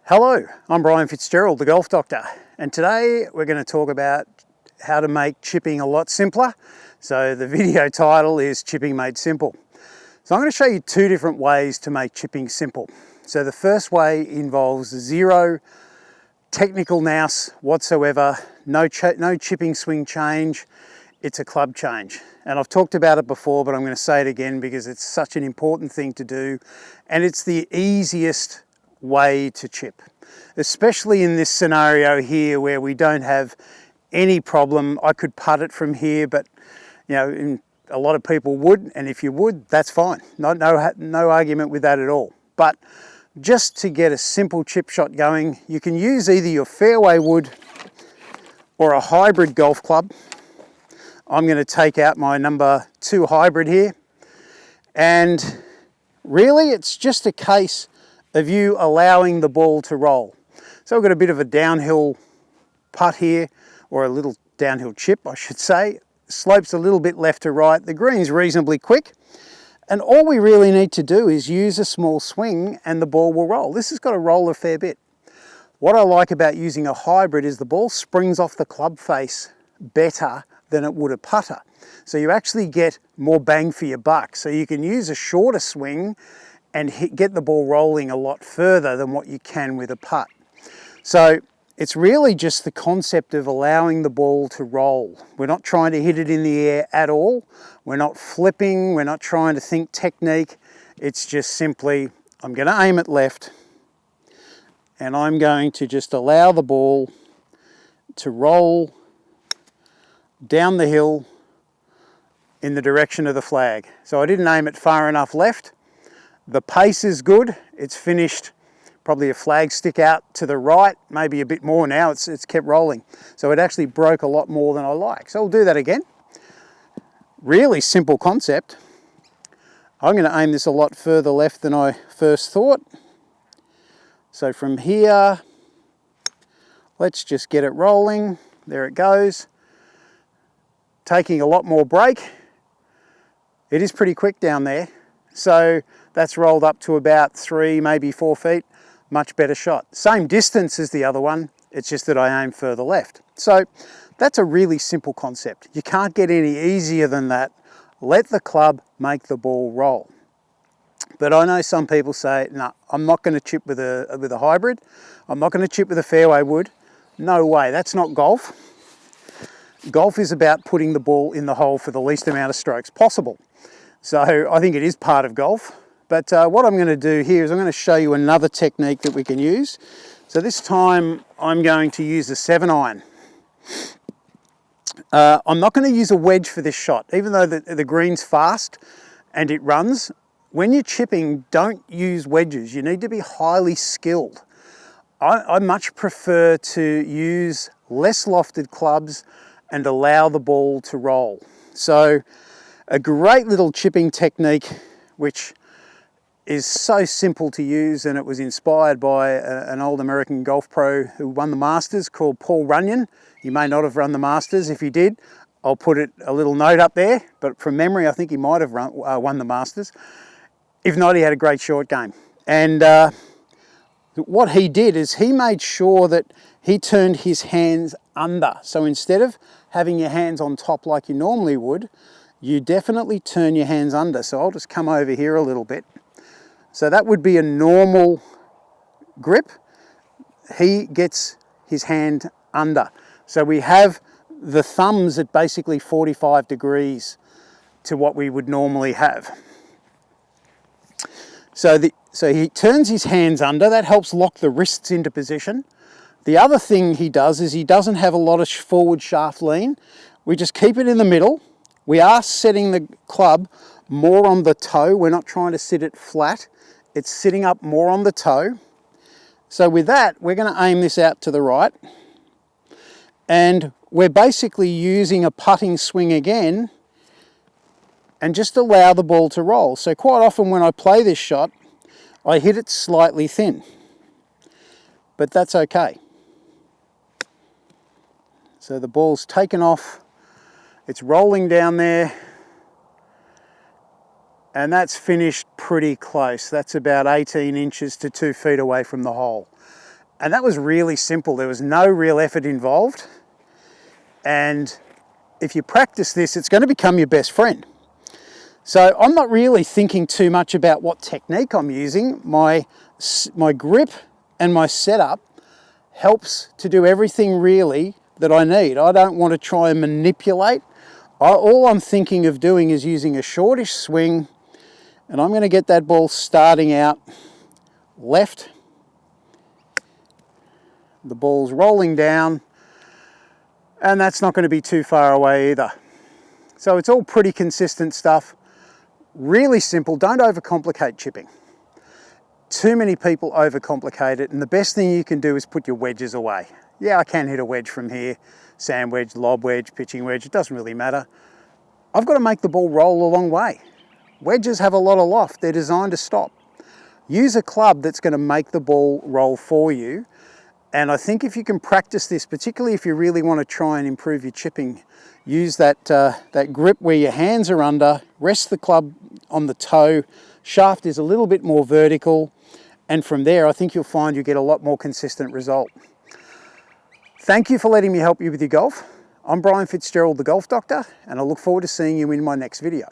Hello, I'm Brian Fitzgerald, the Golf Doctor, and today we're going to talk about how to make chipping a lot simpler. So the video title is Chipping Made Simple. So I'm going to show you two different ways to make chipping simple. So the first way involves zero technical nous whatsoever, no chipping swing change, it's a club change. And I've talked about it before, but I'm going to say it again because it's such an important thing to do, and it's the easiest way to chip, especially in this scenario here where we don't have any problem. I could putt it from here, but a lot of people would, and if you would, that's fine. No argument with that at all. But just to get a simple chip shot going, you can use either your fairway wood or a hybrid golf club. I'm going to take out my number 2 hybrid here, and really it's just a case of you allowing the ball to roll. So I've got a bit of a downhill putt here, or a little downhill chip I should say. Slopes a little bit left to right. The green's reasonably quick, and all we really need to do is use a small swing and the ball will roll. This has got to roll a fair bit. What I like about using a hybrid is the ball springs off the club face better than it would a putter. So you actually get more bang for your buck. So you can use a shorter swing and get the ball rolling a lot further than what you can with a putt. So it's really just the concept of allowing the ball to roll. We're not trying to hit it in the air at all. We're not flipping. We're not trying to think technique. It's just simply, I'm going to aim it left, and I'm going to just allow the ball to roll down the hill in the direction of the flag. So I didn't aim it far enough left. The pace is good. It's finished probably a flag stick out to the right, maybe a bit more now. It's kept rolling. So it actually broke a lot more than I like. So we'll do that again. Really simple concept. I'm going to aim this a lot further left than I first thought. So from here, let's just get it rolling. There it goes. Taking a lot more break. It is pretty quick down there. So that's rolled up to about 3, maybe 4 feet. Much better shot. Same distance as the other one, it's just that I aim further left. So that's a really simple concept. You can't get any easier than that. Let the club make the ball roll. But I know some people say, no, I'm not going to chip with a hybrid. I'm not going to chip with a fairway wood. No way, that's not golf. Golf is about putting the ball in the hole for the least amount of strokes possible. So I think it is part of golf. But what I'm going to do here is I'm going to show you another technique that we can use. So this time I'm going to use a 7-iron. I'm not going to use a wedge for this shot, even though the green's fast and it runs. When you're chipping, don't use wedges. You need to be highly skilled. I much prefer to use less lofted clubs and allow the ball to roll. So a great little chipping technique, which is so simple to use, and it was inspired by an old American golf pro who won the Masters called Paul Runyon. He may not have run the Masters. If he did, I'll put a little note up there, but from memory I think he might have won the Masters. If not, he had a great short game. And what he did is he made sure that he turned his hands under. So instead of having your hands on top like you normally would, you definitely turn your hands under. So I'll just come over here a little bit. So that would be a normal grip. He gets his hand under. So we have the thumbs at basically 45 degrees to what we would normally have. So he turns his hands under. That helps lock the wrists into position. The other thing he does is he doesn't have a lot of forward shaft lean. We just keep it in the middle. We are setting the club more on the toe. We're not trying to sit it flat. It's sitting up more on the toe. So with that, we're going to aim this out to the right. And we're basically using a putting swing again and just allow the ball to roll. So quite often when I play this shot, I hit it slightly thin, but that's okay. So the ball's taken off, it's rolling down there, and that's finished pretty close. That's about 18 inches to 2 feet away from the hole. And that was really simple. There was no real effort involved. And if you practice this, it's going to become your best friend. So I'm not really thinking too much about what technique I'm using. My grip and my setup helps to do everything really that I need. I don't want to try and manipulate. All I'm thinking of doing is using a shortish swing, and I'm going to get that ball starting out left. The ball's rolling down, and that's not going to be too far away either. So it's all pretty consistent stuff. Really simple. Don't overcomplicate chipping. Too many people overcomplicate it, and the best thing you can do is put your wedges away. Yeah, I can hit a wedge from here, sand wedge, lob wedge, pitching wedge, it doesn't really matter. I've got to make the ball roll a long way. Wedges have a lot of loft, they're designed to stop. Use a club that's going to make the ball roll for you. And I think if you can practice this, particularly if you really want to try and improve your chipping, use that grip where your hands are under, rest the club on the toe, shaft is a little bit more vertical, and from there I think you'll find you get a lot more consistent result. Thank you for letting me help you with your golf. I'm Brian Fitzgerald, the Golf Doctor, and I look forward to seeing you in my next video.